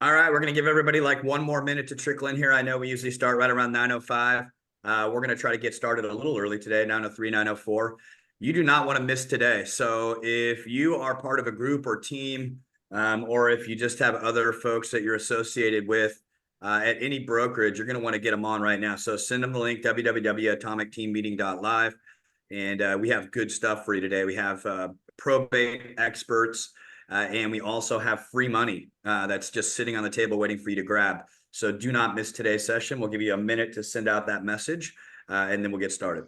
All right, we're going to give everybody like one more minute to trickle in here. I know we usually start right around 9:05. We're going to try to get started a little early today, 9:03, 9:04. You do not want to miss today. So if you are part of a group or team, or if you just have other folks that you're associated with at any brokerage, you're going to want to get them on right now. So send them the link, www.atomicteammeeting.live. And we have good stuff for you today. We have probate experts. And we also have free money that's just sitting on the table waiting for you to grab. So do not miss today's session. We'll give you a minute to send out that message, and then we'll get started.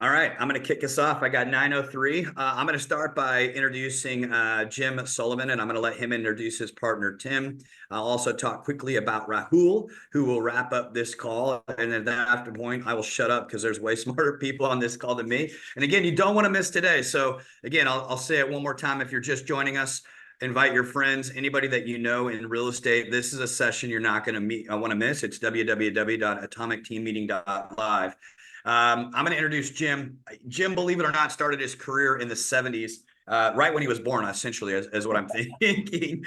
All right, I'm going to kick us off. I got 9:03. I'm going to start by introducing Jim Sullivan, and I'm going to let him introduce his partner, Tim. I'll also talk quickly about Rahul, who will wrap up this call. And at that point, I will shut up because there's way smarter people on this call than me. And again, you don't want to miss today. So again, I'll say it one more time. If you're just joining us, invite your friends, anybody that you know in real estate. This is a session you're not going to want to miss. It's www.atomicteammeeting.live. I'm going to introduce Jim. Jim, believe it or not, started his career in the 70s, right when he was born, essentially, is what I'm thinking.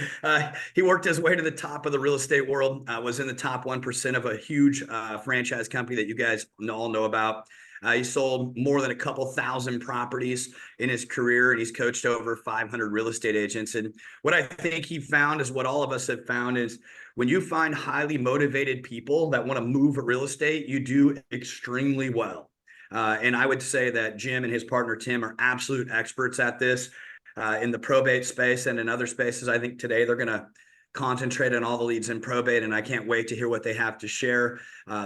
He worked his way to the top of the real estate world, was in the top 1% of a huge franchise company that you guys all know about. He sold more than a couple thousand properties in his career, and he's coached over 500 real estate agents. And what I think he found is what all of us have found is when you find highly motivated people that want to move real estate, you do extremely well. And I would say that Jim and his partner, Tim, are absolute experts at this in the probate space and in other spaces. I think today they're going to concentrate on all the leads in probate, and I can't wait to hear what they have to share.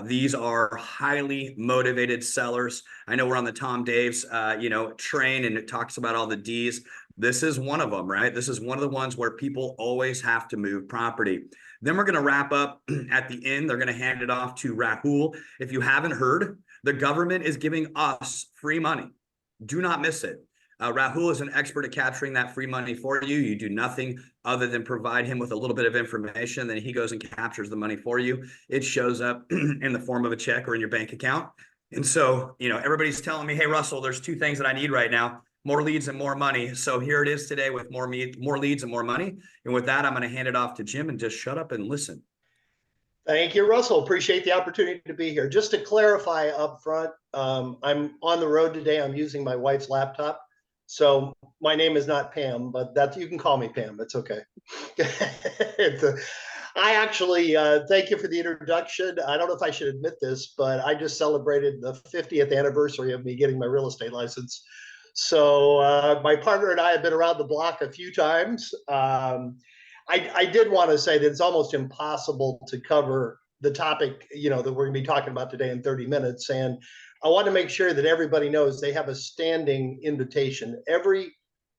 These are highly motivated sellers. I know we're on the Tom Daves, train, and it talks about all the D's. This is one of them, right? This is one of the ones where people always have to move property. Then we're going to wrap up at the end. They're going to hand it off to Rahul. If you haven't heard, the government is giving us free money. Do not miss it. Rahul is an expert at capturing that free money for you. You do nothing other than provide him with a little bit of information. Then he goes and captures the money for you. It shows up in the form of a check or in your bank account. And so, everybody's telling me, hey, Russell, there's two things that I need right now: more leads and more money. So here it is today with more leads and more money. And with that, I'm going to hand it off to Jim and just shut up and listen. Thank you, Russell. Appreciate the opportunity to be here. Just to clarify up front, I'm on the road today. I'm using my wife's laptop. So my name is not Pam, but you can call me Pam. It's okay. I actually thank you for the introduction. I don't know if I should admit this, but I just celebrated the 50th anniversary of me getting my real estate license. So my partner and I have been around the block a few times. I did want to say that it's almost impossible to cover the topic, that we're going to be talking about today in 30 minutes. And I want to make sure that everybody knows they have a standing invitation. Every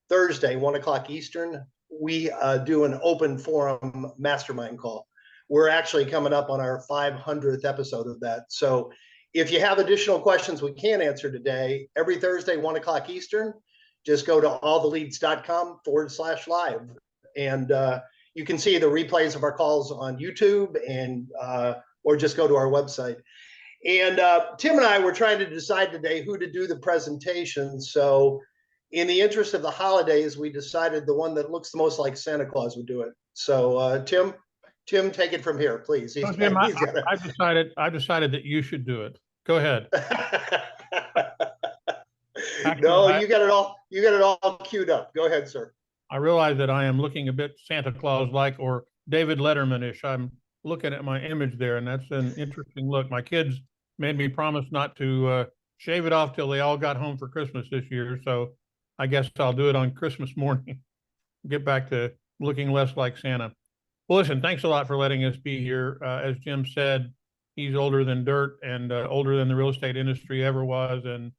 Thursday, 1:00 Eastern, we do an open forum mastermind call. We're actually coming up on our 500th episode of that. So if you have additional questions we can't answer today, every Thursday, 1:00 Eastern, just go to alltheleads.com/live. And you can see the replays of our calls on YouTube and or just go to our website. And Tim and I were trying to decide today who to do the presentation. So in the interest of the holidays, we decided the one that looks the most like Santa Claus would do it. So Tim, take it from here, please. Jim, I've decided that you should do it. Go ahead. No, you got it all queued up. Go ahead, sir. I realize that I am looking a bit Santa Claus-like or David Letterman-ish. I'm looking at my image there, and that's an interesting look. My kids made me promise not to shave it off till they all got home for Christmas this year, so I guess I'll do it on Christmas morning. Get back to looking less like Santa. Well, listen, thanks a lot for letting us be here. As Jim said, he's older than dirt and older than the real estate industry ever was, and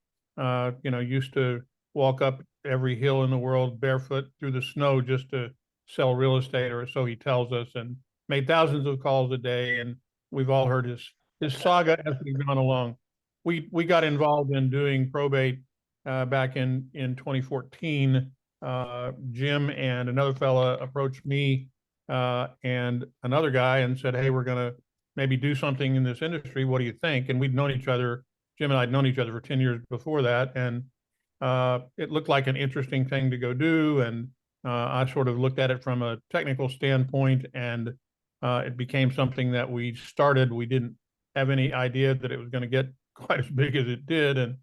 used to walk up every hill in the world barefoot through the snow just to sell real estate, or so he tells us, and made thousands of calls a day. And we've all heard his saga as we've gone along. We got involved in doing probate back in 2014, Jim and another fella approached me and another guy and said, "Hey, we're going to maybe do something in this industry. What do you think?" And we'd known each other. Jim and I had known each other for 10 years before that, and it looked like an interesting thing to go do. And I sort of looked at it from a technical standpoint, and it became something that we started. We didn't have any idea that it was going to get quite as big as it did, and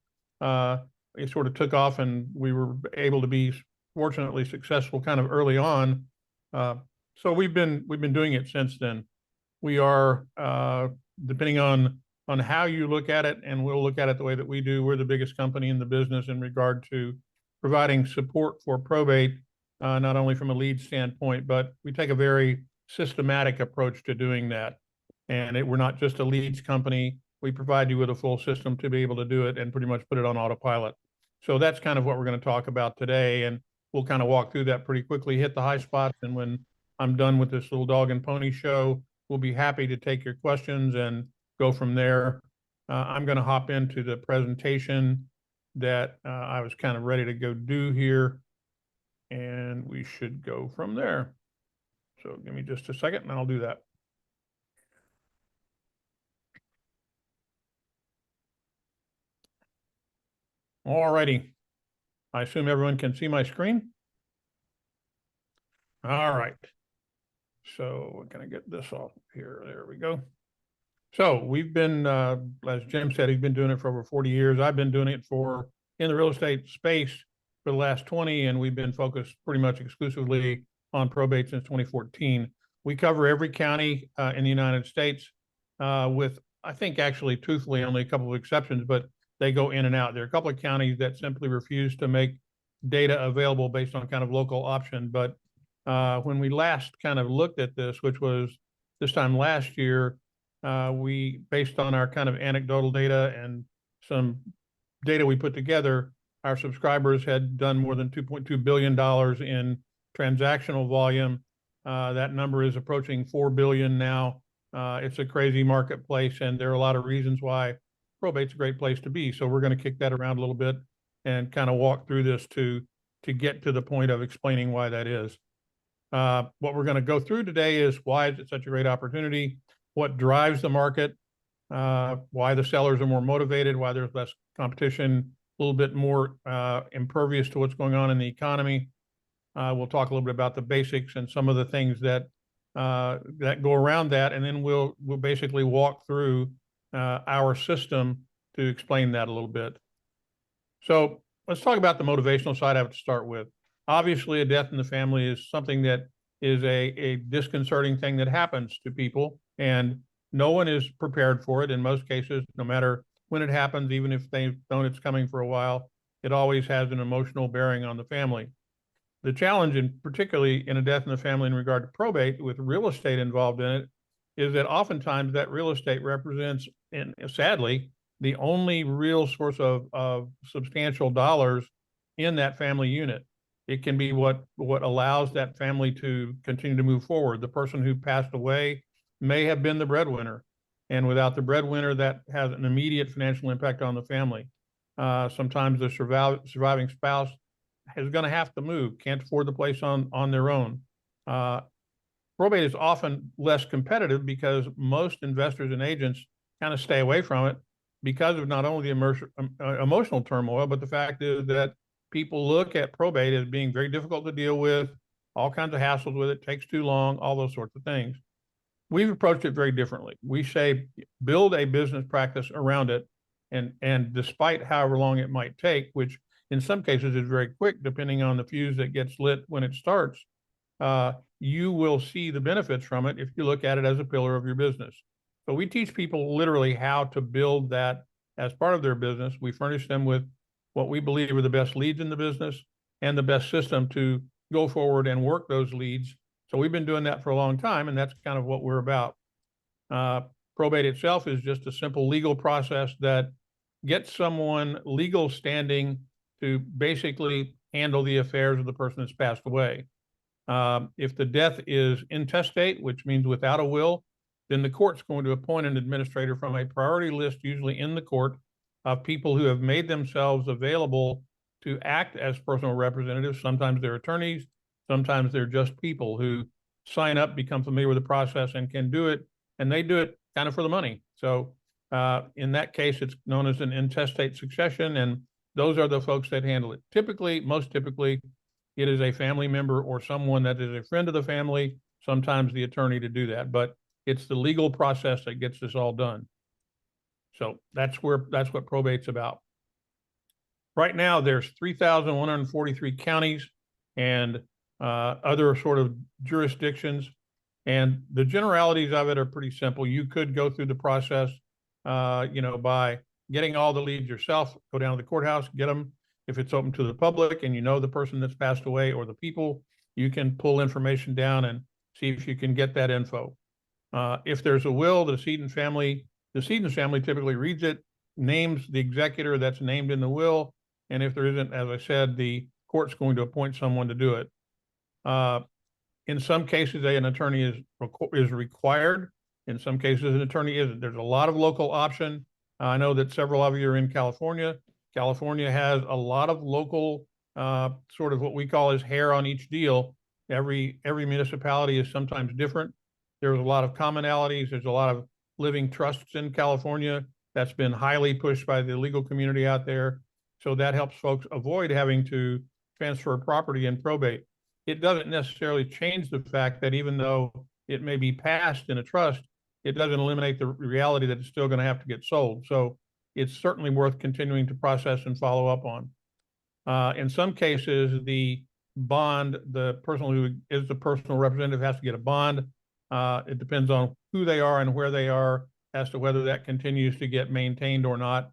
it sort of took off, and we were able to be fortunately successful kind of early on. So we've been doing it since then. We are, depending on how you look at it, and we'll look at it the way that we do, we're the biggest company in the business in regard to providing support for probate, not only from a lead standpoint, but we take a very systematic approach to doing that. And we're not just a leads company. We provide you with a full system to be able to do it and pretty much put it on autopilot. So that's kind of what we're going to talk about today. And we'll kind of walk through that pretty quickly, hit the high spots. And when I'm done with this little dog and pony show, we'll be happy to take your questions and go from there. I'm going to hop into the presentation that I was kind of ready to go do here. And we should go from there. So give me just a second and I'll do that. All righty. I assume everyone can see my screen. All right. So we're going to get this off here. There we go. So we've been, as Jim said, he's been doing it for over 40 years. I've been doing it in the real estate space for the last 20, and we've been focused pretty much exclusively on probate since 2014. We cover every county in the United States with, I think, actually, truthfully, only a couple of exceptions, but they go in and out. There are a couple of counties that simply refuse to make data available based on kind of local option. But when we last kind of looked at this, which was this time last year, we, based on our kind of anecdotal data and some data we put together, our subscribers had done more than $2.2 billion in transactional volume. That number is approaching 4 billion now. It's a crazy marketplace, and there are a lot of reasons why probate's a great place to be. So we're going to kick that around a little bit and kind of walk through this to get to the point of explaining why that is. What we're going to go through today is why is it such a great opportunity, what drives the market, why the sellers are more motivated, why there's less competition, a little bit more impervious to what's going on in the economy. We'll talk a little bit about the basics and some of the things that go around that, and then we'll basically walk through our system to explain that a little bit. So let's talk about the motivational side of it to start with. Obviously, a death in the family is something that is a disconcerting thing that happens to people, and no one is prepared for it in most cases, no matter when it happens, even if they've known it's coming for a while. It always has an emotional bearing on the family. The challenge, particularly in a death in the family in regard to probate with real estate involved in it, is that oftentimes that real estate represents, and sadly, the only real source of substantial dollars in that family unit. It can be what allows that family to continue to move forward. The person who passed away may have been the breadwinner, and without the breadwinner, that has an immediate financial impact on the family. Sometimes the surviving spouse is going to have to move, can't afford the place on their own. Probate is often less competitive because most investors and agents kind of stay away from it because of not only the emotional turmoil, but the fact is that people look at probate as being very difficult to deal with, all kinds of hassles with it, takes too long, all those sorts of things. We've approached it very differently. We say build a business practice around it, and despite however long it might take, which in some cases is very quick, depending on the fuse that gets lit when it starts, you will see the benefits from it if you look at it as a pillar of your business. So we teach people literally how to build that as part of their business. We furnish them with what we believe are the best leads in the business and the best system to go forward and work those leads. So we've been doing that for a long time, and that's kind of what we're about. Probate itself is just a simple legal process that gets someone legal standing to basically handle the affairs of the person that's passed away. If the death is intestate, which means without a will, then the court's going to appoint an administrator from a priority list, usually in the court, of people who have made themselves available to act as personal representatives. Sometimes they're attorneys, sometimes they're just people who sign up, become familiar with the process, and can do it, and they do it kind of for the money. So in that case, it's known as an intestate succession, and those are the folks that handle it. Typically, most typically, it is a family member or someone that is a friend of the family, sometimes the attorney to do that, but it's the legal process that gets this all done. So that's what probate's about. Right now, there's 3,143 counties and other sort of jurisdictions. And the generalities of it are pretty simple. You could go through the process, by getting all the leads yourself, go down to the courthouse, get them. If it's open to the public and you know the person that's passed away or the people, you can pull information down and see if you can get that info. If there's a will, the decedent family typically reads it, names the executor that's named in the will, and if there isn't, as I said, the court's going to appoint someone to do it. In some cases, an attorney is required. In some cases, an attorney isn't. There's a lot of local option. I know that several of you are in California. California has a lot of local, sort of what we call as hair on each deal. Every municipality is sometimes different. There's a lot of commonalities. There's a lot of living trusts in California that's been highly pushed by the legal community out there. So that helps folks avoid having to transfer property in probate. It doesn't necessarily change the fact that even though it may be passed in a trust, it doesn't eliminate the reality that it's still going to have to get sold. So it's certainly worth continuing to process and follow up on. In some cases, the bond, the person who is the personal representative has to get a bond. It depends on who they are and where they are as to whether that continues to get maintained or not.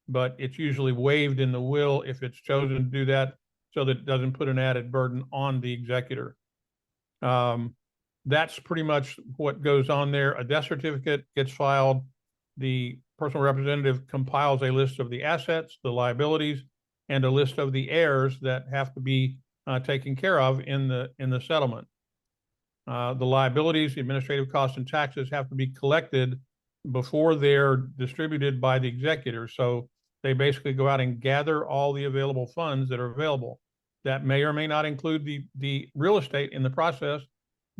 But it's usually waived in the will if it's chosen to do that, so that it doesn't put an added burden on the executor. That's pretty much what goes on there. A death certificate gets filed. The personal representative compiles a list of the assets, the liabilities, and a list of the heirs that have to be taken care of in the settlement. The liabilities, the administrative costs, and taxes have to be collected before they're distributed by the executor. So they basically go out and gather all the available funds that are available. That may or may not include the real estate in the process.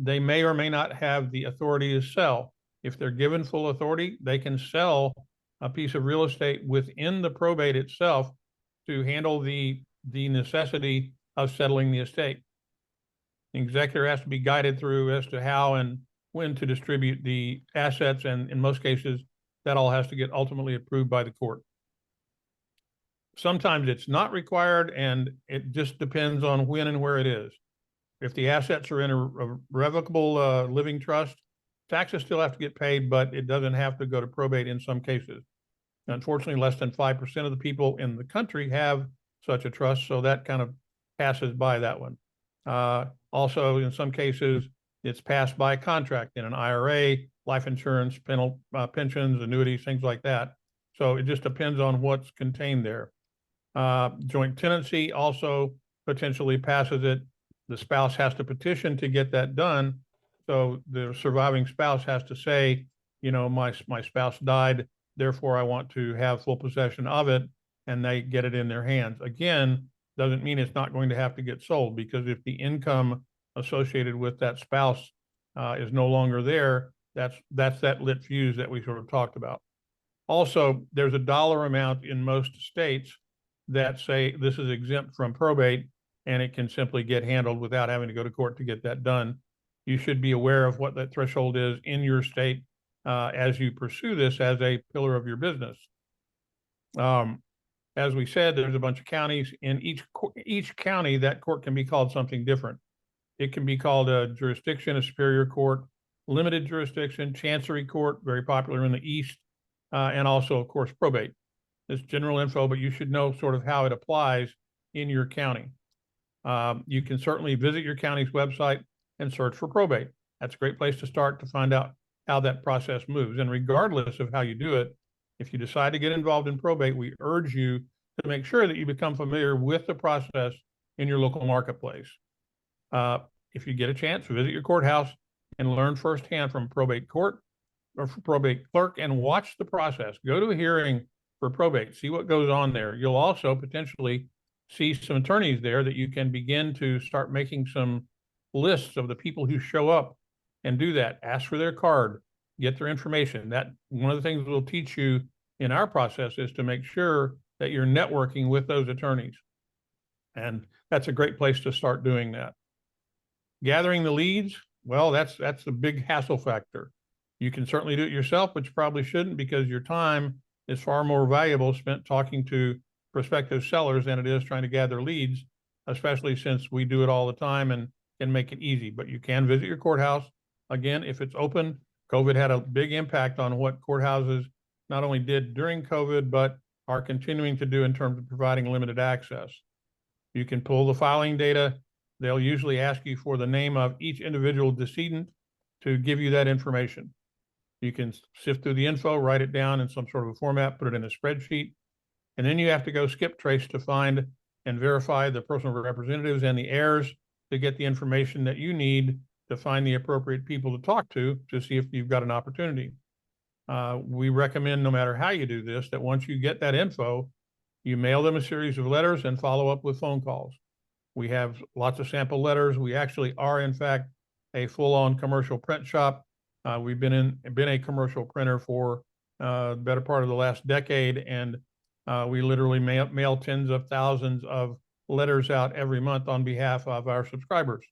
They may or may not have the authority to sell. If they're given full authority, they can sell a piece of real estate within the probate itself to handle the necessity of settling the estate. The executor has to be guided through as to how and when to distribute the assets, and in most cases, that all has to get ultimately approved by the court. Sometimes it's not required, and it just depends on when and where it is. If the assets are in a revocable living trust, taxes still have to get paid, but it doesn't have to go to probate in some cases. Unfortunately, less than 5% of the people in the country have such a trust, so that kind of passes by that one. Also, in some cases, it's passed by contract in an IRA, life insurance, pensions, annuities, things like that. So it just depends on what's contained there. Joint tenancy also potentially passes it. The spouse has to petition to get that done. So the surviving spouse has to say, my spouse died, therefore I want to have full possession of it, and they get it in their hands. Again, doesn't mean it's not going to have to get sold, because if the income associated with that spouse is no longer there, that's that lit fuse that we sort of talked about. Also, there's a dollar amount in most states that say this is exempt from probate, and it can simply get handled without having to go to court to get that done. You should be aware of what that threshold is in your state as you pursue this as a pillar of your business. As we said, there's a bunch of counties. In each county, that court can be called something different. It can be called a jurisdiction, a superior court, limited jurisdiction, chancery court, very popular in the East, and also, of course, probate. It's general info, but you should know sort of how it applies in your county. You can certainly visit your county's website and search for probate. That's a great place to start to find out how that process moves. And regardless of how you do it, if you decide to get involved in probate, we urge you to make sure that you become familiar with the process in your local marketplace. If you get a chance, visit your courthouse and learn firsthand from probate court or probate clerk and watch the process. Go to a hearing for probate, see what goes on there. You'll also potentially see some attorneys there that you can begin to start making some lists of the people who show up and do that. Ask for their card, get their information. That one of the things we'll teach you in our process is to make sure that you're networking with those attorneys. And that's a great place to start doing that. Gathering the leads, well, that's a big hassle factor. You can certainly do it yourself, but you probably shouldn't, because your time is far more valuable spent talking to prospective sellers than it is trying to gather leads, especially since we do it all the time and can make it easy. But you can visit your courthouse. Again, if it's open, COVID had a big impact on what courthouses not only did during COVID, but are continuing to do in terms of providing limited access. You can pull the filing data. They'll usually ask you for the name of each individual decedent to give you that information. You can sift through the info, write it down in some sort of a format, put it in a spreadsheet, and then you have to go skip trace to find and verify the personal representatives and the heirs to get the information that you need to find the appropriate people to talk to see if you've got an opportunity. We recommend, no matter how you do this, that once you get that info, you mail them a series of letters and follow up with phone calls. We have lots of sample letters. We actually are, in fact, a full-on commercial print shop. We've been a commercial printer for the better part of the last decade, and we literally mail tens of thousands of letters out every month on behalf of our subscribers.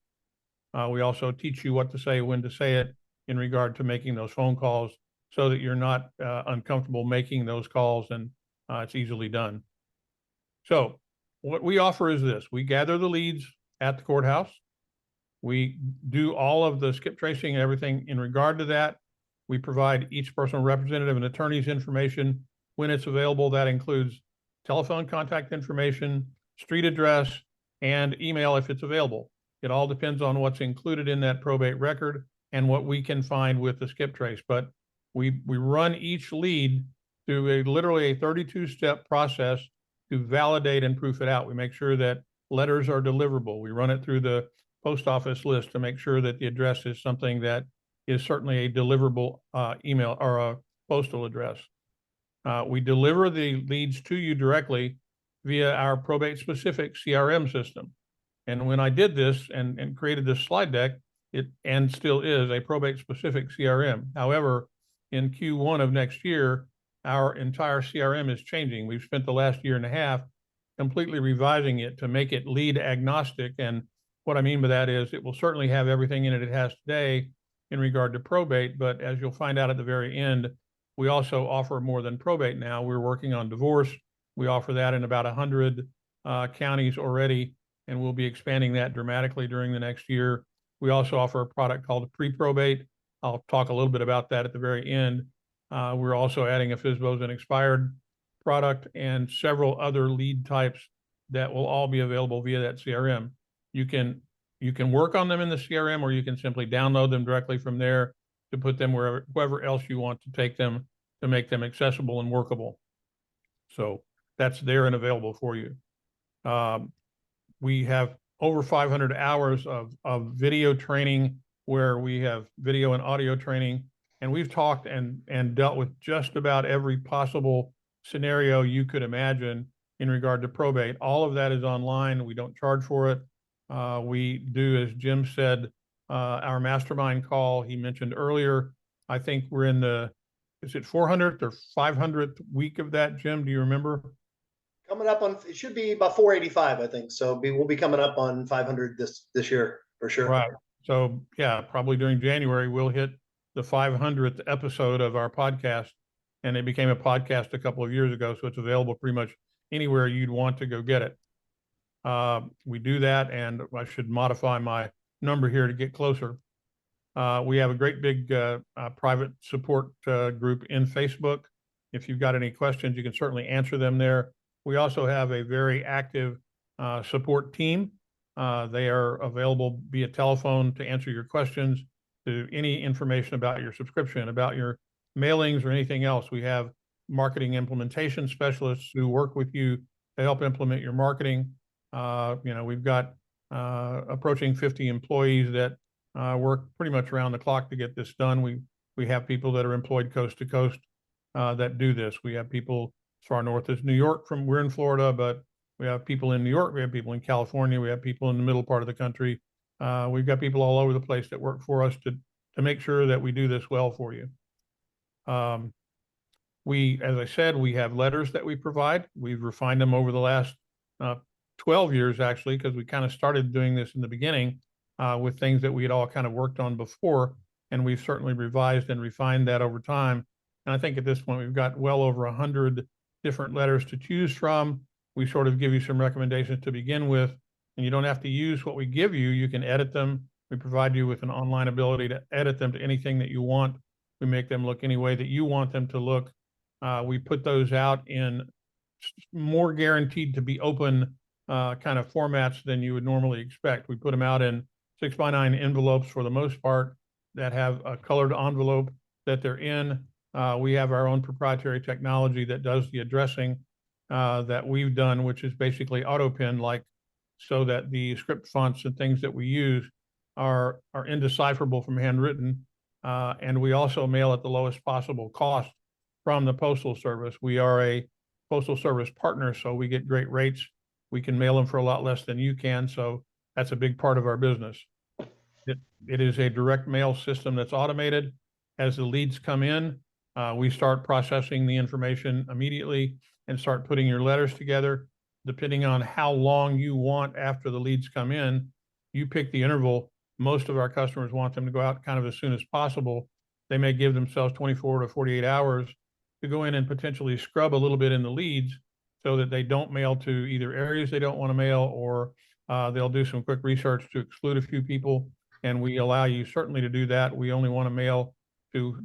We also teach you what to say, when to say it in regard to making those phone calls, so that you're not uncomfortable making those calls, and it's easily done. So what we offer is this: we gather the leads at the courthouse. We do all of the skip tracing and everything in regard to that. We provide each personal representative and attorney's information when it's available. That includes telephone contact information, street address, and email if it's available. It all depends on what's included in that probate record and what we can find with the skip trace. But we run each lead through literally a 32-step process to validate and proof it out. We make sure that letters are deliverable. We run it through the post office list to make sure that the address is something that is certainly a deliverable email or a postal address. We deliver the leads to you directly via our probate specific CRM system. And when I did this and created this slide deck, it still is a probate specific CRM. However, in Q1 of next year, our entire CRM is changing. We've spent the last year and a half completely revising it to make it lead agnostic. And what I mean by that is it will certainly have everything in it has today in regard to probate, but as you'll find out at the very end, we also offer more than probate now. We're working on divorce. We offer that in about 100 counties already, and we'll be expanding that dramatically during the next year. We also offer a product called pre-probate. I'll talk a little bit about that at the very end. We're also adding a FSBOs and expired product and several other lead types that will all be available via that CRM. You can work on them in the CRM, or you can simply download them directly from there to put them wherever else you want to take them to make them accessible and workable. So that's there and available for you. We have over 500 hours of video training, where we have video and audio training, and we've talked and dealt with just about every possible scenario you could imagine in regard to probate. All of that is online. We don't charge for it. We do, as Jim said, our mastermind call he mentioned earlier. I think we're in the, is it 400th or 500th week of that, Jim? Do you remember? Coming up on, it should be about 485, I think. So we'll be coming up on 500 this year for sure. Right. So yeah, probably during January, we'll hit the 500th episode of our podcast, and it became a podcast a couple of years ago. So it's available pretty much anywhere you'd want to go get it. We do that, and I should modify my number here to get closer. We have a great big private support group in Facebook. If you've got any questions, you can certainly answer them there. We also have a very active support team. They are available via telephone to answer your questions, to any information about your subscription, about your mailings, or anything else. We have marketing implementation specialists who work with you to help implement your marketing. We've got approaching 50 employees that work pretty much around the clock to get this done. We have people that are employed coast to coast that do this. We have people as far north as New York we're in Florida, but We have people in New York. We have people in California. We have people in the middle part of the country. We've got people all over the place that work for us to make sure that we do this well for you. As I said, we have letters that we provide. We've refined them over the last 12 years, actually, because we kind of started doing this in the beginning with things that we had all kind of worked on before. And we've certainly revised and refined that over time. And I think at this point, we've got well over 100 different letters to choose from. We sort of give you some recommendations to begin with, and you don't have to use what we give you. You can edit them. We provide you with an online ability to edit them to anything that you want. We make them look any way that you want them to look. We put those out in more guaranteed to be open kind of formats than you would normally expect. We put them out in 6x9 envelopes for the most part that have a colored envelope that they're in. We have our own proprietary technology that does the addressing that we've done, which is basically AutoPen like, so that the script fonts and things that we use are indecipherable from handwritten. And we also mail at the lowest possible cost from the Postal Service. We are a Postal Service partner, so we get great rates. We can mail them for a lot less than you can, so that's a big part of our business. It is a direct mail system that's automated. As the leads come in, we start processing the information immediately and start putting your letters together. Depending on how long you want after the leads come in, you pick the interval. Most of our customers want them to go out kind of as soon as possible. They may give themselves 24 to 48 hours to go in and potentially scrub a little bit in the leads so that they don't mail to either areas they don't want to mail, or they'll do some quick research to exclude a few people. And we allow you certainly to do that. We only want to mail to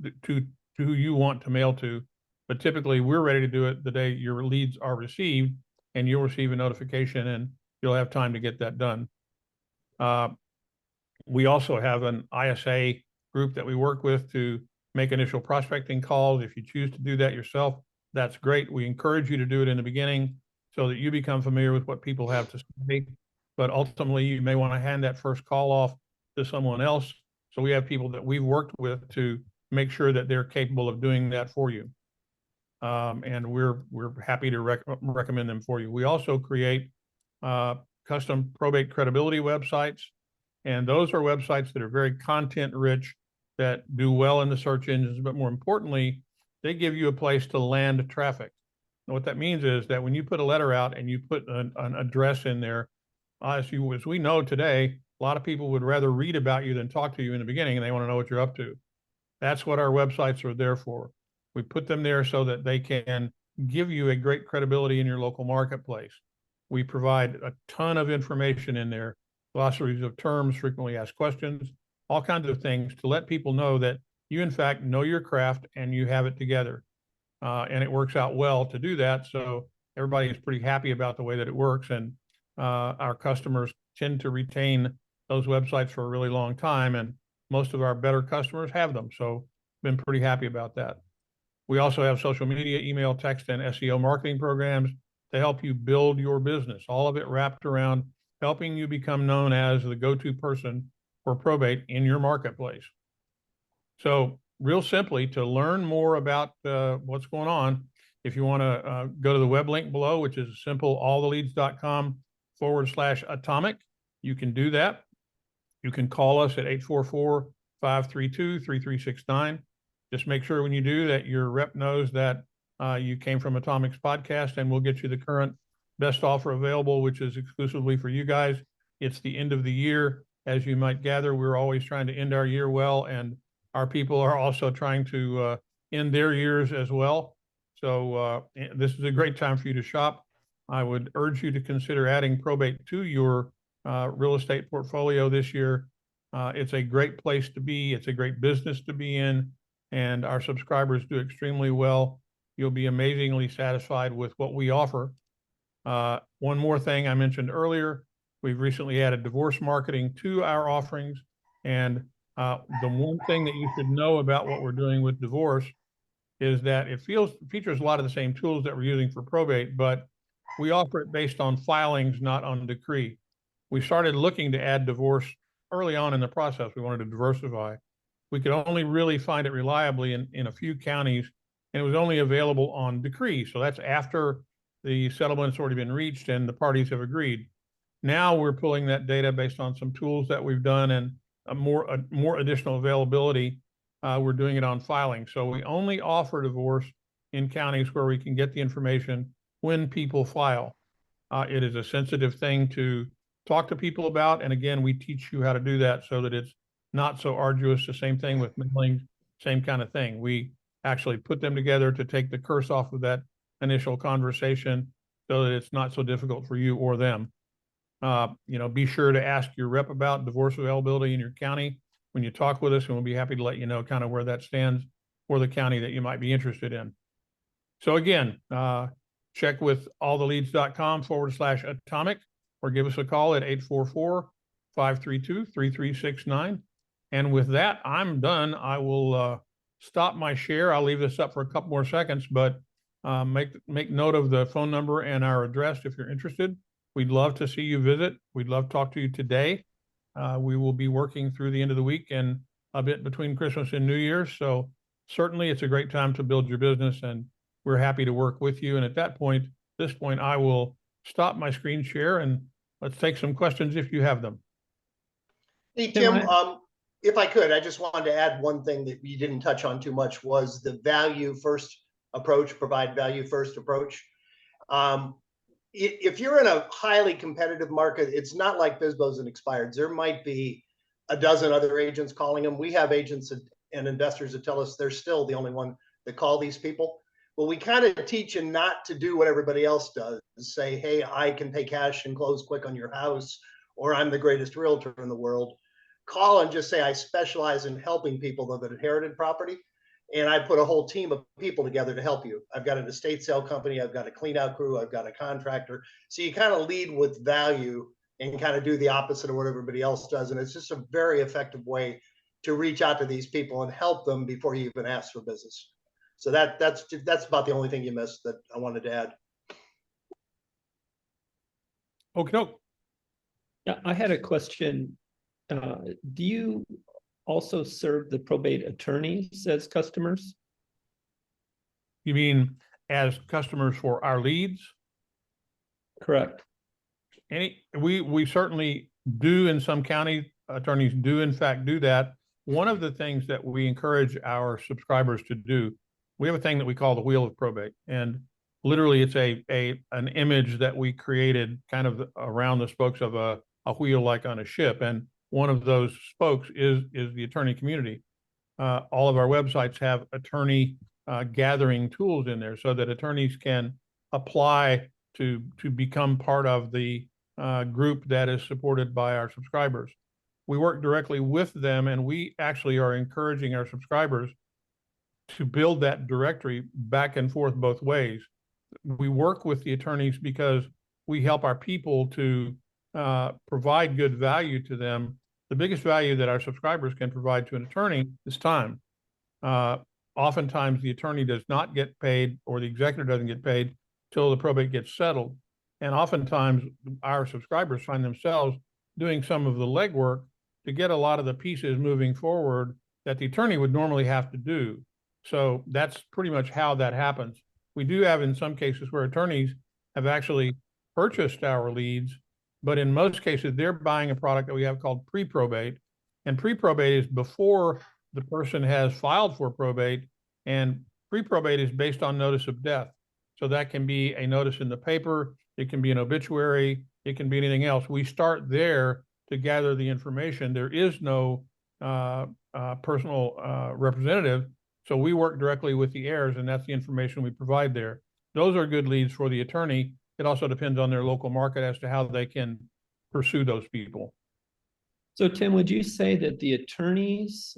who you want to mail to. But typically we're ready to do it the day your leads are received, and you'll receive a notification and you'll have time to get that done. We also have an ISA group that we work with to make initial prospecting calls. If you choose to do that yourself, that's great. We encourage you to do it in the beginning so that you become familiar with what people have to say. But ultimately, you may want to hand that first call off to someone else. So we have people that we've worked with to make sure that they're capable of doing that for you. And we're happy to recommend them for you. We also create custom probate credibility websites. And those are websites that are very content rich, that do well in the search engines, but more importantly, they give you a place to land traffic. And what that means is that when you put a letter out and you put an address in there, as we know today, a lot of people would rather read about you than talk to you in the beginning, and they want to know what you're up to. That's what our websites are there for. We put them there so that they can give you a great credibility in your local marketplace. We provide a ton of information in there, glossaries of terms, frequently asked questions, all kinds of things to let people know that you, in fact, know your craft and you have it together. And it works out well to do that. So everybody is pretty happy about the way that it works. And our customers tend to retain those websites for a really long time. And most of our better customers have them. So been pretty happy about that. We also have social media, email, text, and SEO marketing programs to help you build your business. All of it wrapped around helping you become known as the go-to person for probate in your marketplace. So real simply, to learn more about what's going on, if you want to go to the web link below, which is simple, alltheleads.com/atomic, you can do that. You can call us at 844-532-3369. Just make sure when you do that your rep knows that you came from Atomic's podcast, and we'll get you the current best offer available, which is exclusively for you guys. It's the end of the year. As you might gather, we're always trying to end our year well, and our people are also trying to end their years as well. So this is a great time for you to shop. I would urge you to consider adding probate to your real estate portfolio this year. It's a great place to be. It's a great business to be in, and our subscribers do extremely well. You'll be amazingly satisfied with what we offer. One more thing I mentioned earlier, we've recently added divorce marketing to our offerings. And the one thing that you should know about what we're doing with divorce is that it features a lot of the same tools that we're using for probate, but we offer it based on filings, not on decree. We started looking to add divorce early on in the process. We wanted to diversify. We could only really find it reliably in a few counties, and it was only available on decree. So that's after the settlement's already been reached and the parties have agreed. Now we're pulling that data based on some tools that we've done and more additional availability. We're doing it on filing. So we only offer divorce in counties where we can get the information when people file. It is a sensitive thing to talk to people about. And again, we teach you how to do that so that it's not so arduous. The same thing with mailings, same kind of thing. We actually put them together to take the curse off of that initial conversation so that it's not so difficult for you or them. Be sure to ask your rep about divorce availability in your county when you talk with us, and we'll be happy to let you know kind of where that stands for the county that you might be interested in. So again, check with alltheleads.com/atomic or give us a call at 844-532-3369. And with that, I'm done. I will stop my share. I'll leave this up for a couple more seconds, but make note of the phone number and our address if you're interested. We'd love to see you visit. We'd love to talk to you today. We will be working through the end of the week and a bit between Christmas and New Year's. So certainly it's a great time to build your business, and we're happy to work with you. And at this point, I will stop my screen share and let's take some questions if you have them. Hey, Tim, if I could, I just wanted to add one thing that you didn't touch on too much was the value first approach, provide value first approach. If you're in a highly competitive market, it's not like FSBOs and expireds. There might be a dozen other agents calling them. We have agents and investors that tell us they're still the only one that call these people. Well, we kind of teach you not to do what everybody else does. Say, hey, I can pay cash and close quick on your house, or I'm the greatest realtor in the world. Call and just say, I specialize in helping people that have inherited property. And I put a whole team of people together to help you. I've got an estate sale company. I've got a clean out crew. I've got a contractor. So you kind of lead with value and kind of do the opposite of what everybody else does. And it's just a very effective way to reach out to these people and help them before you even ask for business. So that's about the only thing you missed that I wanted to add. Okay. Yeah, I had a question. Do you also serve the probate attorneys as customers? You mean as customers for our leads? Correct. We certainly do in some counties. Attorneys do in fact do that. One of the things that we encourage our subscribers to do, we have a thing that we call the wheel of probate, and literally it's an image that we created kind of around the spokes of a wheel like on a ship, and one of those spokes is the attorney community. All of our websites have attorney gathering tools in there so that attorneys can apply to become part of the group that is supported by our subscribers. We work directly with them, and we actually are encouraging our subscribers to build that directory back and forth both ways. We work with the attorneys because we help our people to provide good value to them. The biggest value that our subscribers can provide to an attorney is time. Oftentimes the attorney does not get paid, or the executor doesn't get paid till the probate gets settled. And oftentimes our subscribers find themselves doing some of the legwork to get a lot of the pieces moving forward that the attorney would normally have to do. So that's pretty much how that happens. We do have in some cases where attorneys have actually purchased our leads, but in most cases they're buying a product that we have called pre-probate. And pre-probate is before the person has filed for probate, and pre-probate is based on notice of death. So that can be a notice in the paper, it can be an obituary, it can be anything else. We start there to gather the information. There is no personal representative, so we work directly with the heirs, and that's the information we provide there. Those are good leads for the attorney. It also depends on their local market as to how they can pursue those people. So Tim, would you say that the attorneys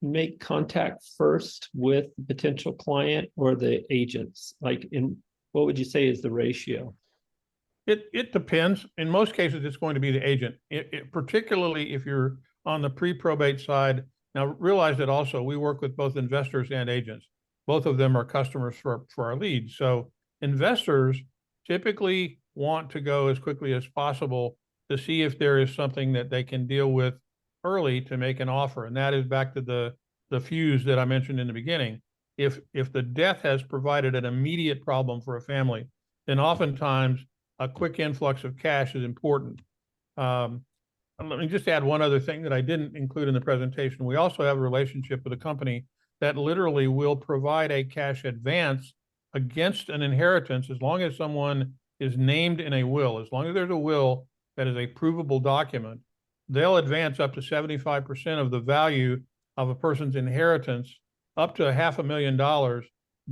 make contact first with the potential client or the agents? Like, what would you say is the ratio? It depends. In most cases, it's going to be the agent. Particularly if you're on the pre-probate side. Now, realize that also we work with both investors and agents. Both of them are customers for our leads. So investors typically want to go as quickly as possible to see if there is something that they can deal with early to make an offer. And that is back to the fuse that I mentioned in the beginning. if the death has provided an immediate problem for a family, then oftentimes a quick influx of cash is important. Let me just add one other thing that I didn't include in the presentation. We also have a relationship with a company that literally will provide a cash advance against an inheritance as long as someone is named in a will. As long as there's a will that is a provable document, they'll advance up to 75% of the value of a person's inheritance, up to $500,000,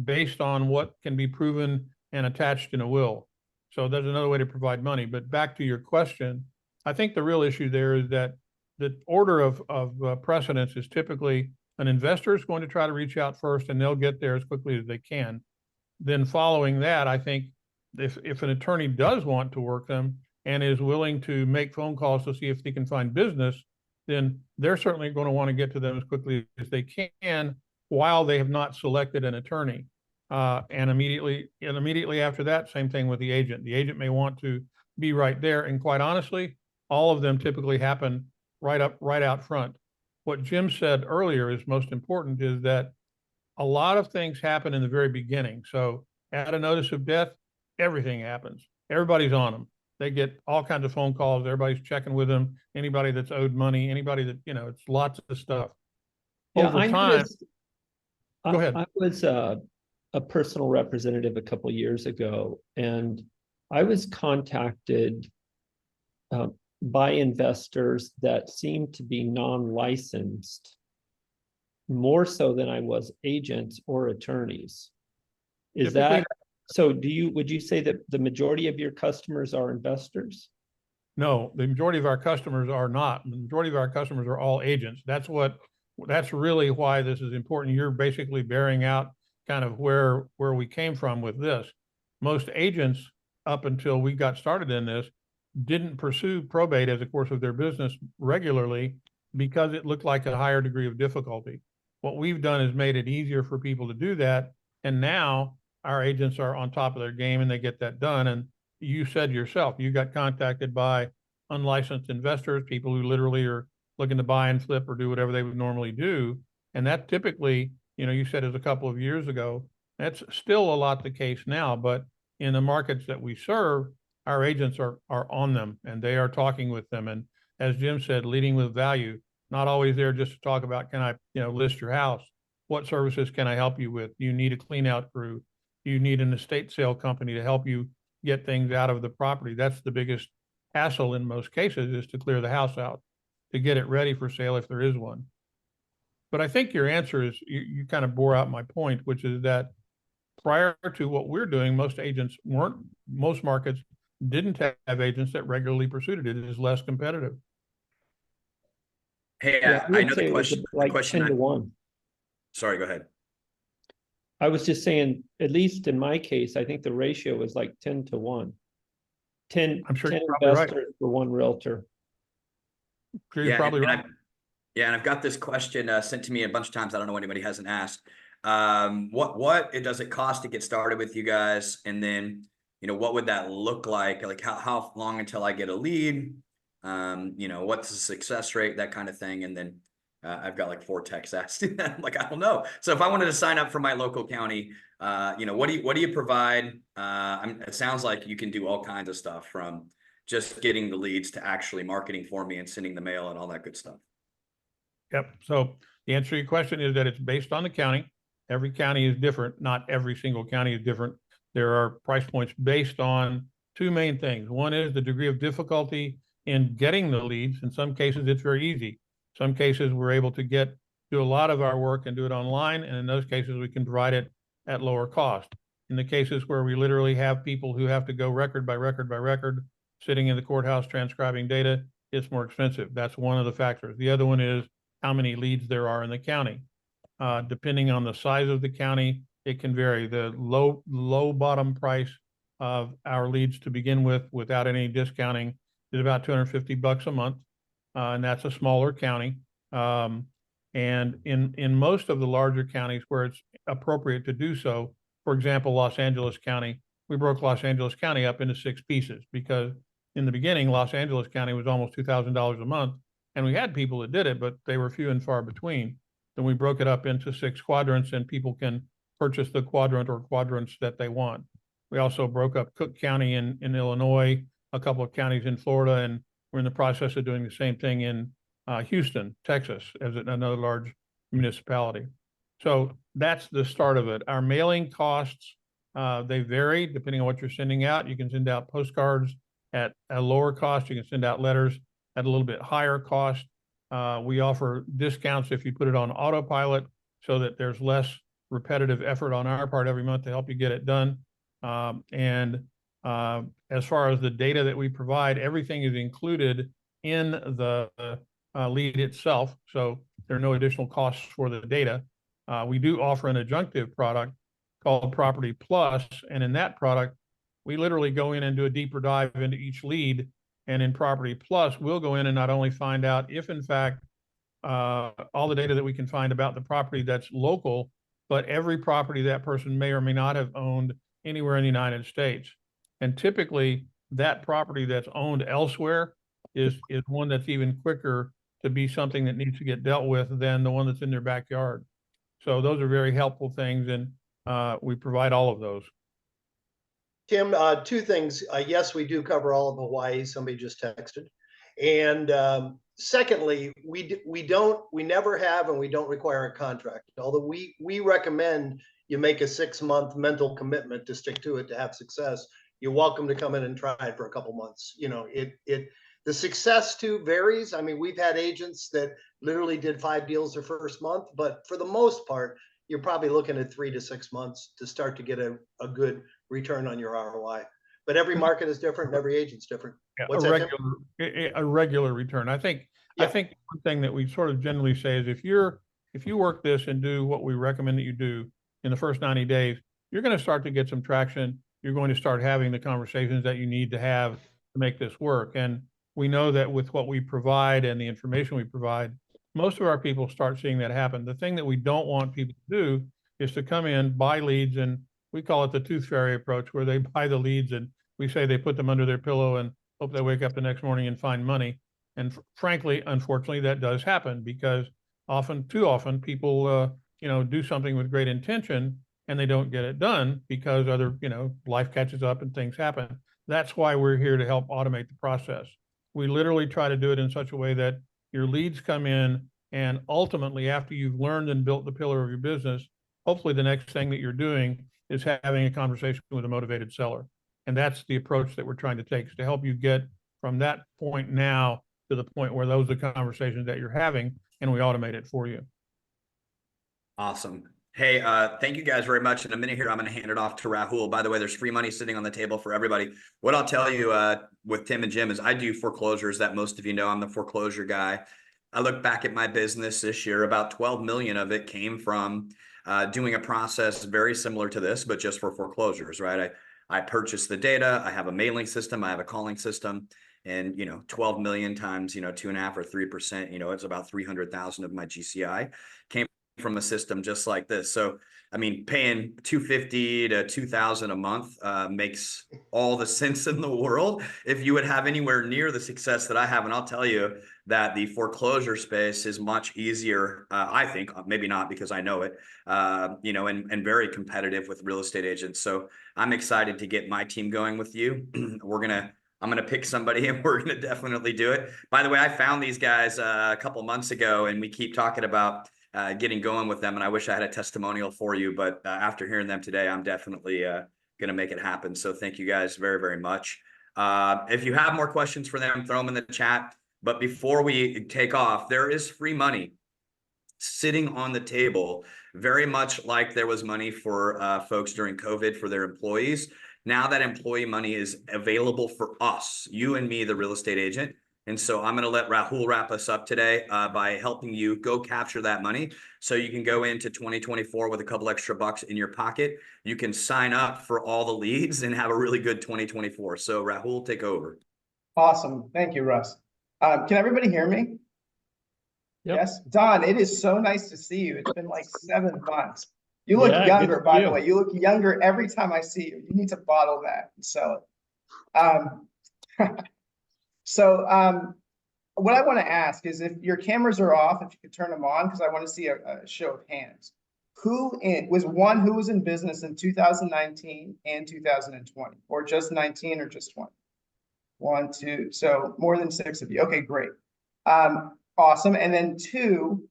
based on what can be proven and attached in a will. So there's another way to provide money. But back to your question, I think the real issue there is that the order of precedence is typically an investor is going to try to reach out first, and they'll get there as quickly as they can. Then following that, I think if an attorney does want to work them and is willing to make phone calls to see if they can find business, then they're certainly going to want to get to them as quickly as they can while they have not selected an attorney. And immediately after that, same thing with the agent. The agent may want to be right there. And quite honestly, all of them typically happen right out front. What Jim said earlier is most important, is that a lot of things happen in the very beginning. So at a notice of death, everything happens. Everybody's on them. They get all kinds of phone calls. Everybody's checking with them. Anybody that's owed money, anybody that, it's lots of stuff. Over time, go ahead. I was a personal representative a couple years ago, and I was contacted by investors that seemed to be non-licensed, more so than I was agents or attorneys. Is that so? Would you say that the majority of your customers are investors? No, the majority of our customers are not. The majority of our customers are all agents. That's really why this is important. You're basically bearing out kind of where we came from with this. Most agents, up until we got started in this, didn't pursue probate as a course of their business regularly because it looked like a higher degree of difficulty. What we've done is made it easier for people to do that. And now our agents are on top of their game and they get that done. And you said yourself, you got contacted by unlicensed investors, people who literally are looking to buy and flip or do whatever they would normally do. And that typically, you said it was a couple of years ago. That's still a lot the case now, but in the markets that we serve, our agents are on them and they are talking with them. And as Jim said, leading with value, not always there just to talk about, can I, list your house? What services can I help you with? You need a clean out crew. You need an estate sale company to help you get things out of the property. That's the biggest hassle in most cases, is to clear the house out, to get it ready for sale if there is one. But I think your answer is, you kind of bore out my point, which is that prior to what we're doing, most markets didn't have agents that regularly pursued it. It is less competitive. Hey, I know the question. Like 10 to 1. Sorry, go ahead. I was just saying, at least in my case, I think the ratio was like 10 to 1. 10, I'm sure 10 you're probably investors right. for one realtor. I'm sure you're probably right. And I've got this question sent to me a bunch of times. I don't know anybody hasn't asked. What does it cost to get started with you guys? And then, what would that look like? Like how long until I get a lead? What's the success rate, that kind of thing. And then I've got like 4 texts asking that. I'm like, I don't know. So if I wanted to sign up for my local county, what do you provide? It sounds like you can do all kinds of stuff, from just getting the leads to actually marketing for me and sending the mail and all that good stuff. Yep. So the answer to your question is that it's based on the county. Every county is different. Not every single county is different. There are price points based on 2 main things. One is the degree of difficulty in getting the leads. In some cases, it's very easy. Some cases we're able to do a lot of our work and do it online. And in those cases, we can provide it at lower cost. In the cases where we literally have people who have to go record by record by record, sitting in the courthouse transcribing data, it's more expensive. That's one of the factors. The other one is how many leads there are in the county. Depending on the size of the county, it can vary. The low bottom price of our leads to begin with, without any discounting, is about $250 a month. And that's a smaller county. And in most of the larger counties where it's appropriate to do so, for example, Los Angeles County, we broke Los Angeles County up into 6 pieces, because in the beginning, Los Angeles County was almost $2,000 a month. And we had people that did it, but they were few and far between. Then we broke it up into 6 quadrants, and people can purchase the quadrant or quadrants that they want. We also broke up Cook County in Illinois, a couple of counties in Florida, and we're in the process of doing the same thing in Houston, Texas, as another large municipality. So that's the start of it. Our mailing costs, they vary depending on what you're sending out. You can send out postcards at a lower cost. You can send out letters at a little bit higher cost. We offer discounts if you put it on autopilot so that there's less repetitive effort on our part every month to help you get it done. As far as the data that we provide, everything is included in the lead itself. So there are no additional costs for the data. We do offer an adjunctive product called Property Plus. And in that product, we literally go in and do a deeper dive into each lead. And in Property Plus, we'll go in and not only find out if, in fact, all the data that we can find about the property that's local, but every property that person may or may not have owned anywhere in the United States. And typically, that property that's owned elsewhere is one that's even quicker to be something that needs to get dealt with than the one that's in their backyard. So those are very helpful things, and we provide all of those. Tim, two things. Yes, we do cover all of Hawaii. Somebody just texted. And secondly, we never have, and we don't require a contract. Although we recommend you make a 6-month mental commitment to stick to it to have success. You're welcome to come in and try it for a couple months. You know, the success too varies. I mean, we've had agents that literally did 5 deals their first month, but for the most part, you're probably looking at 3 to 6 months to start to get a good return on your ROI. But every market is different and every agent's different. Yeah, What's a regular return. I think one thing that we sort of generally say is if you work this and do what we recommend that you do in the first 90 days, you're going to start to get some traction. You're going to start having the conversations that you need to have to make this work. And we know that with what we provide and the information we provide, most of our people start seeing that happen. The thing that we don't want people to do is to come in, buy leads, and we call it the tooth fairy approach, where they buy the leads and we say they put them under their pillow and hope they wake up the next morning and find money. And frankly, unfortunately, that does happen because too often people, do something with great intention and they don't get it done because life catches up and things happen. That's why we're here to help automate the process. We literally try to do it in such a way that your leads come in, and ultimately, after you've learned and built the pillar of your business, hopefully the next thing that you're doing is having a conversation with a motivated seller. And that's the approach that we're trying to take, is to help you get from that point now to the point where those are the conversations that you're having, and we automate it for you. Awesome. Hey, thank you guys very much. In a minute here, I'm going to hand it off to Rahul. By the way, there's free money sitting on the table for everybody. What I'll tell you with Tim and Jim is I do foreclosures that most of you know. I'm the foreclosure guy. I look back at my business this year, about 12 million of it came from doing a process very similar to this, but just for foreclosures, right? I purchase the data. I have a mailing system. I have a calling system. And, 12 million times, 2.5 or 3%, it's about 300,000 of my GCI came from a system just like this. So, I mean, paying $250 to $2,000 a month makes all the sense in the world if you would have anywhere near the success that I have. And I'll tell you that the foreclosure space is much easier. I think, maybe not because I know it, and very competitive with real estate agents. So I'm excited to get my team going with you. I'm going to pick somebody and we're going to definitely do it. By the way, I found these guys a couple months ago and we keep talking about getting going with them. And I wish I had a testimonial for you, but after hearing them today, I'm definitely going to make it happen. So thank you guys very, very much. If you have more questions for them, throw them in the chat. But before we take off, there is free money sitting on the table, very much like there was money for folks during COVID for their employees. Now that employee money is available for us, you and me, the real estate agent. And so I'm going to let Rahul wrap us up today by helping you go capture that money so you can go into 2024 with a couple extra bucks in your pocket. You can sign up for all the leads and have a really good 2024. So Rahul, take over. Awesome. Thank you, Russ. Can everybody hear me? Yep. Yes. Don, it is so nice to see you. It's been like 7 months. You look younger, by the way. You look younger every time I see you. You need to bottle that and sell it. So what I want to ask is if your cameras are off, if you could turn them on, because I want to see a show of hands. who was in business in 2019 and 2020, or just 19 or just 20? 1, 2, so more than 6 of you. Okay, great. Awesome. And then 2,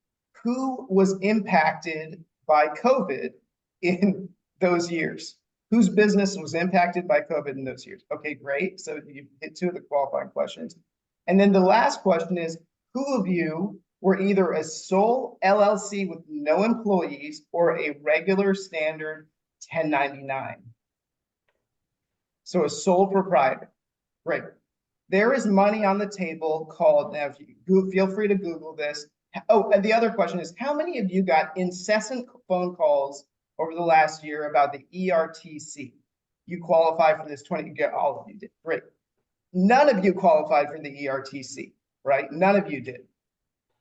who was impacted by COVID in those years? Whose business was impacted by COVID in those years? Okay, great. So you hit 2 of the qualifying questions. And then the last question is, who of you were either a sole LLC with no employees or a regular standard 1099? So a sole proprietor. Great. There is money on the table called, now if you feel free to Google this. Oh, and the other question is, how many of you got incessant phone calls over the last year about the ERTC? You qualify for this 20, all of you did, great. None of you qualified for the ERTC, right? None of you did.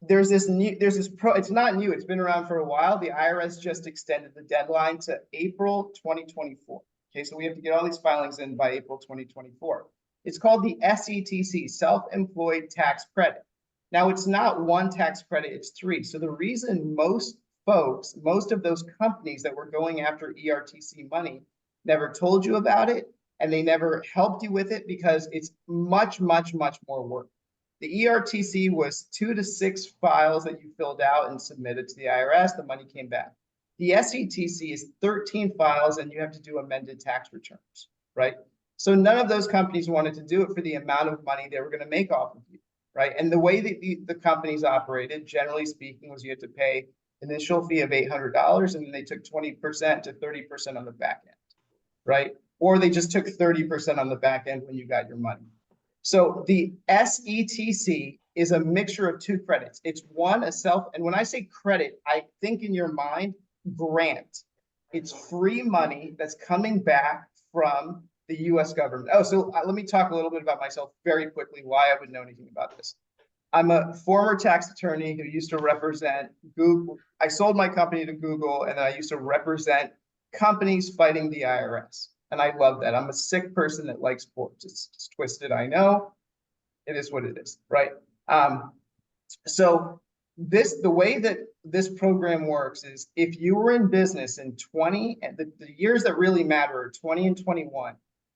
It's not new, it's been around for a while. The IRS just extended the deadline to April 2024. Okay, so we have to get all these filings in by April 2024. It's called the SETC, Self-Employed Tax Credit. Now, it's not one tax credit, it's 3. So the reason most of those companies that were going after ERTC money never told you about it, and they never helped you with it, because it's much, much, much more work. The ERTC was 2 to 6 files that you filled out and submitted to the IRS. The money came back. The SETC is 13 files, and you have to do amended tax returns, right? So none of those companies wanted to do it for the amount of money they were going to make off of you, right? And the way that the companies operated, generally speaking, was you had to pay initial fee of $800, and then they took 20% to 30% on the back end, right? Or they just took 30% on the back end when you got your money. So the SETC is a mixture of 2 credits. It's one, and when I say credit, I think in your mind, grant. It's free money that's coming back from the US government. Oh, so let me talk a little bit about myself very quickly, why I would know anything about this. I'm a former tax attorney who used to represent Google. I sold my company to Google, and then I used to represent companies fighting the IRS. And I love that. I'm a sick person that likes sports. It's twisted, I know. It is what it is, right? So the way that this program works is, if you were in business in 20, and the years that really matter are 20 and 21,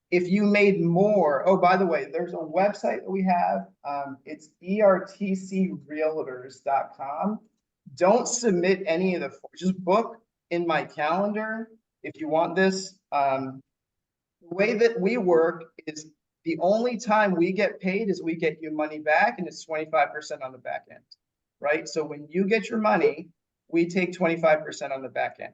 if you made more, oh, by the way, there's a website that we have. It's ertcrealtors.com. Don't submit any of just book in my calendar if you want this. The way that we work is, the only time we get paid is we get your money back, and it's 25% on the back end, right? So when you get your money, we take 25% on the back end.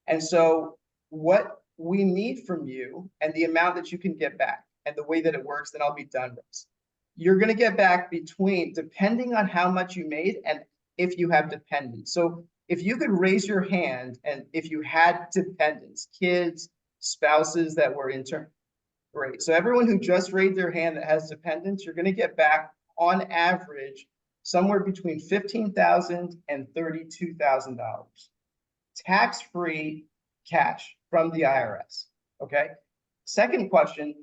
And so what we need from you, and the amount that you can get back, and the way that it works, then I'll be done, Russ. You're going to get back depending on how much you made and if you have dependents. So if you could raise your hand, and if you had dependents, kids, spouses that were intern, great. So everyone who just raised their hand that has dependents, you're going to get back on average somewhere between $15,000 and $32,000 tax-free cash from the IRS. Okay. Second question,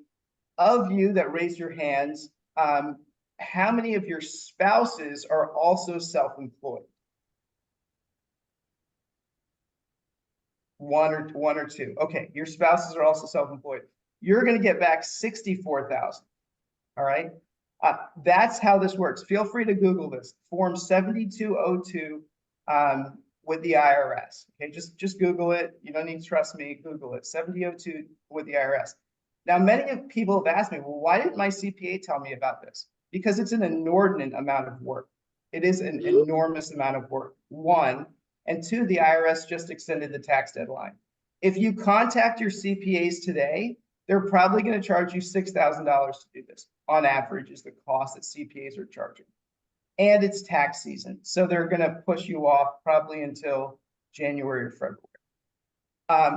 of you that raised your hands, how many of your spouses are also self-employed? One or two. Okay, your spouses are also self-employed. You're going to get back $64,000. All right. That's how this works. Feel free to Google this. Form 7202 with the IRS. Okay, just Google it. You don't need to trust me. Google it. 7002 with the IRS. Now, many people have asked me, well, why didn't my CPA tell me about this? Because it's an inordinate amount of work. It is an enormous amount of work. 1, and 2, the IRS just extended the tax deadline. If you contact your CPAs today, they're probably going to charge you $6,000 to do this. On average is the cost that CPAs are charging. And it's tax season, so they're going to push you off probably until January or February.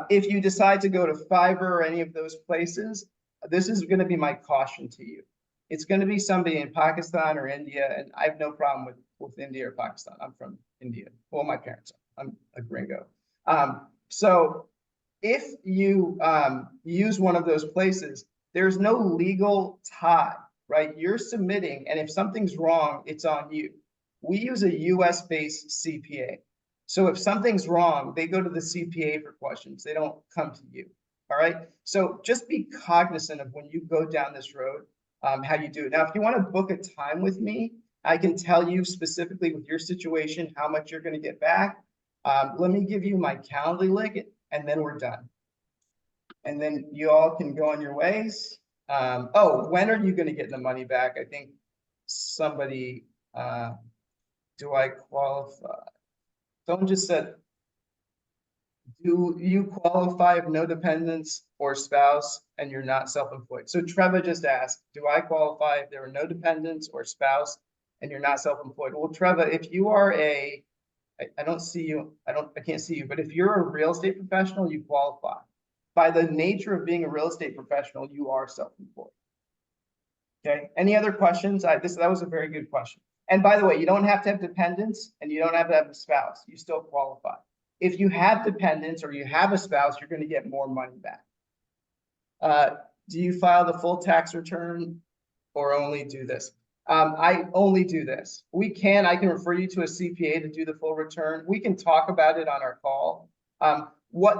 If you decide to go to Fiverr or any of those places, this is going to be my caution to you. It's going to be somebody in Pakistan or India, and I have no problem with India or Pakistan. I'm from India. Well, my parents are. I'm a gringo. So if you use one of those places, there's no legal tie, right? You're submitting, and if something's wrong, it's on you. We use a US-based CPA. So if something's wrong, they go to the CPA for questions. They don't come to you. All right. So just be cognizant of when you go down this road, how you do it. Now, if you want to book a time with me, I can tell you specifically with your situation, how much you're going to get back. Let me give you my Calendly link and then we're done. And then you all can go on your ways. Oh, when are you going to get the money back? I think somebody, do I qualify? Someone just said, do you qualify if no dependents or spouse and you're not self-employed? So Trevor just asked, do I qualify if there are no dependents or spouse and you're not self-employed? Well, Trevor, if you are I don't see you, I can't see you, but if you're a real estate professional, you qualify. By the nature of being a real estate professional, you are self-employed. Okay, any other questions? That was a very good question. And by the way, you don't have to have dependents and you don't have to have a spouse. You still qualify. If you have dependents or you have a spouse, you're going to get more money back. Do you file the full tax return or only do this? I only do this. I can refer you to a CPA to do the full return. We can talk about it on our call.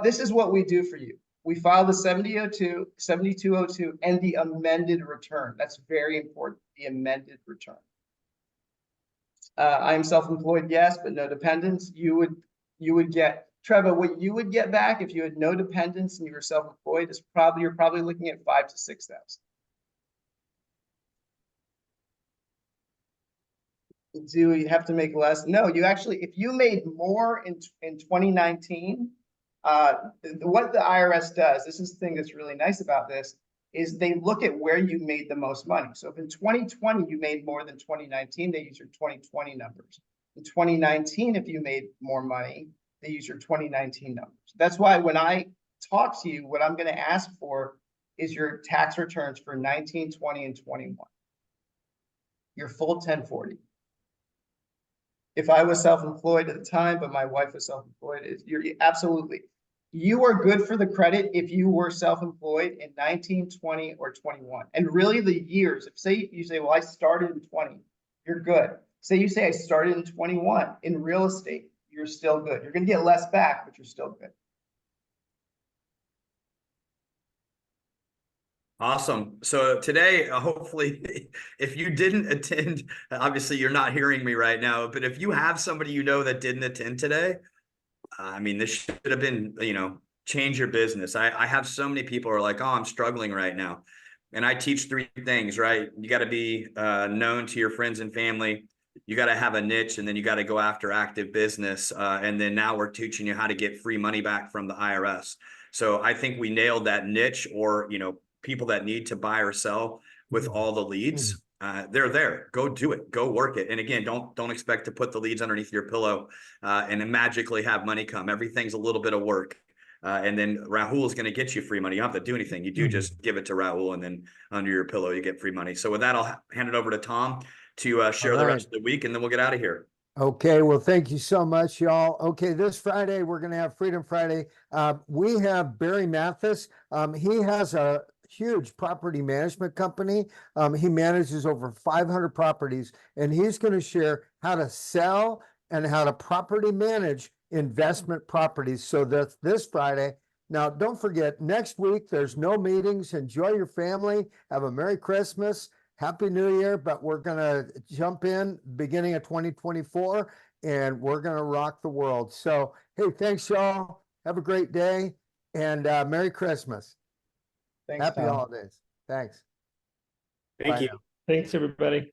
This is what we do for you. We file the 7202 and the amended return. That's very important, the amended return. I'm self-employed, yes, but no dependents. You would get, Trevor, what you would get back if you had no dependents and you were self-employed is you're probably looking at 5,000 to 6,000. Do you have to make less? No, you actually, if you made more in 2019, what the IRS does, this is the thing that's really nice about this, is they look at where you made the most money. So if in 2020 you made more than 2019, they use your 2020 numbers. In 2019, if you made more money, they use your 2019 numbers. That's why when I talk to you, what I'm going to ask for is your tax returns for 19, 20, and 21. Your full 1040. If I was self-employed at the time, but my wife was self-employed, you're absolutely. You are good for the credit if you were self-employed in 19, 20, or 21. And really the years, if you say, well, I started in 20, you're good. Say you say I started in 21 in real estate, you're still good. You're going to get less back, but you're still good. Awesome. So today, hopefully, if you didn't attend, obviously you're not hearing me right now, but if you have somebody you know that didn't attend today, I mean, this should have been, change your business. I have so many people who are like, oh, I'm struggling right now. And I teach 3 things, right? You got to be known to your friends and family. You got to have a niche, and then you got to go after active business. And then now we're teaching you how to get free money back from the IRS. So I think we nailed that niche, or, people that need to buy or sell with all the leads. They're there. Go do it. Go work it. And again, don't expect to put the leads underneath your pillow and then magically have money come. Everything's a little bit of work. And then Rahul is going to get you free money. You don't have to do anything. You do just give it to Rahul, and then under your pillow, you get free money. So with that, I'll hand it over to Tom to share the rest of the week, and then we'll get out of here. Okay, well, thank you so much, y'all. Okay, this Friday, we're going to have Freedom Friday. We have Barry Mathis. He has a huge property management company. He manages over 500 properties, and he's going to share how to sell and how to property manage investment properties. So that's this Friday. Now, don't forget, next week, there's no meetings. Enjoy your family. Have a Merry Christmas. Happy New Year. But we're going to jump in beginning of 2024, and we're going to rock the world. So, hey, thanks, y'all. Have a great day, and Merry Christmas. Thanks, Happy Tom. holidays. Thanks. Thank Bye you. now. Thanks, everybody.